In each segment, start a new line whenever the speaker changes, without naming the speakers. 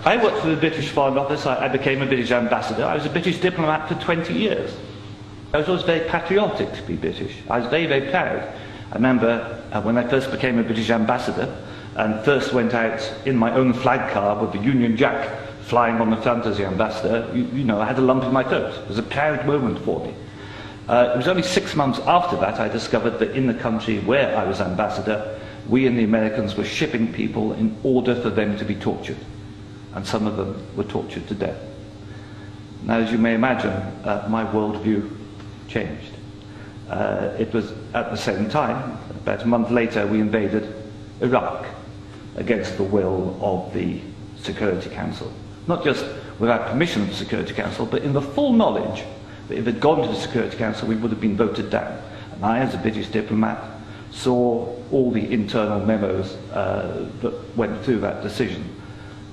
I worked for the British Foreign Office. I became a British ambassador. I was a British diplomat for 20 years. I was always very patriotic to be British. I was very, very proud. I remember when I first became a British ambassador and first went out in my own flag car with the Union Jack flying on the front as the ambassador, you know, I had a lump in my throat. It was a proud moment for me. It was only 6 months after that I discovered that in the country where I was ambassador, we and the Americans were shipping people in order for them to be tortured. And some of them were tortured to death. Now, as you may imagine, my worldview changed. It was at the same time, about a month later, we invaded Iraq against the will of the Security Council. Not just without permission of the Security Council, but in the full knowledge that if it had gone to the Security Council, we would have been voted down. And I, as a British diplomat, saw all the internal memos that went through that decision.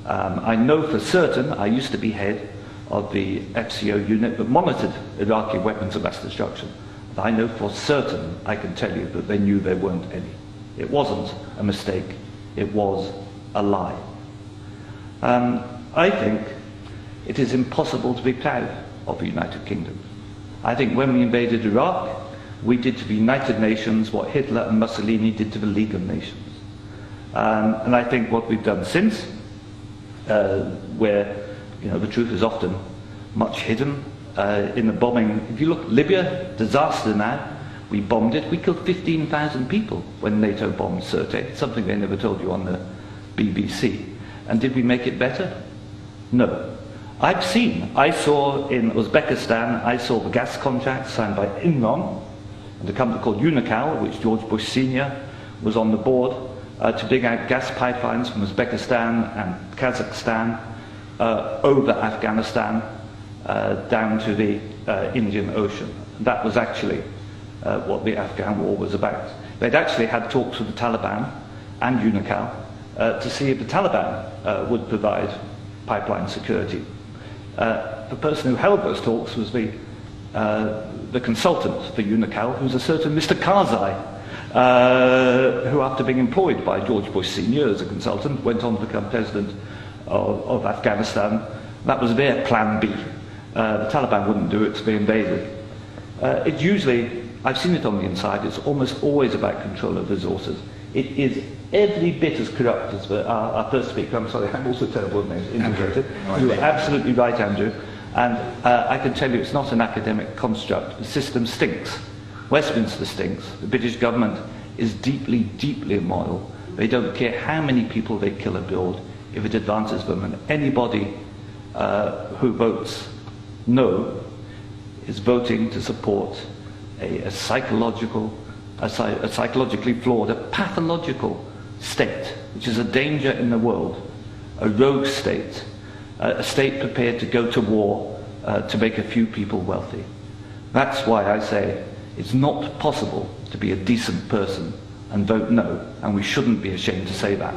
I know for certain, I used to be head of the FCO unit that monitored Iraqi weapons of mass destruction. And I know for certain, I can tell you, that they knew there weren't any. It wasn't a mistake, it was a lie. I think it is impossible to be proud of the United Kingdom. I think when we invaded Iraq, we did to the United Nations what Hitler and Mussolini did to the League of Nations. And I think what we've done since, where the truth is often much hidden in the bombing. If you look, Libya, disaster now, we bombed it. We killed 15,000 people when NATO bombed Sirte, something they never told you on the BBC. And did we make it better? No. I saw in Uzbekistan, I saw the gas contract signed by Enron and a company called Unocal, which George Bush Sr. was on the board, to dig out gas pipelines from Uzbekistan and Kazakhstan over Afghanistan down to the Indian Ocean. That was actually what the Afghan war was about. They'd actually had talks with the Taliban and Unocal to see if the Taliban would provide pipeline security. The person who held those talks was the consultant for Unocal, who was a certain Mr. Karzai, who, after being employed by George Bush Sr. as a consultant, went on to become president of Afghanistan. That was their plan B. The Taliban wouldn't do it, so they invaded. It's usually, I've seen it on the inside, it's almost always about control of resources. It is every bit as corrupt as our first speaker. I'm sorry, I'm also terrible at names, integrated. You are absolutely right, Andrew. And I can tell you it's not an academic construct. The system stinks. Westminster stinks. The British government is deeply, deeply immoral. They don't care how many people they kill abroad if it advances them. And anybody who votes no is voting to support a psychologically flawed, a pathological state, which is a danger in the world, a rogue state, a state prepared to go to war to make a few people wealthy. That's why I say it's not possible to be a decent person and vote no, and we shouldn't be ashamed to say that.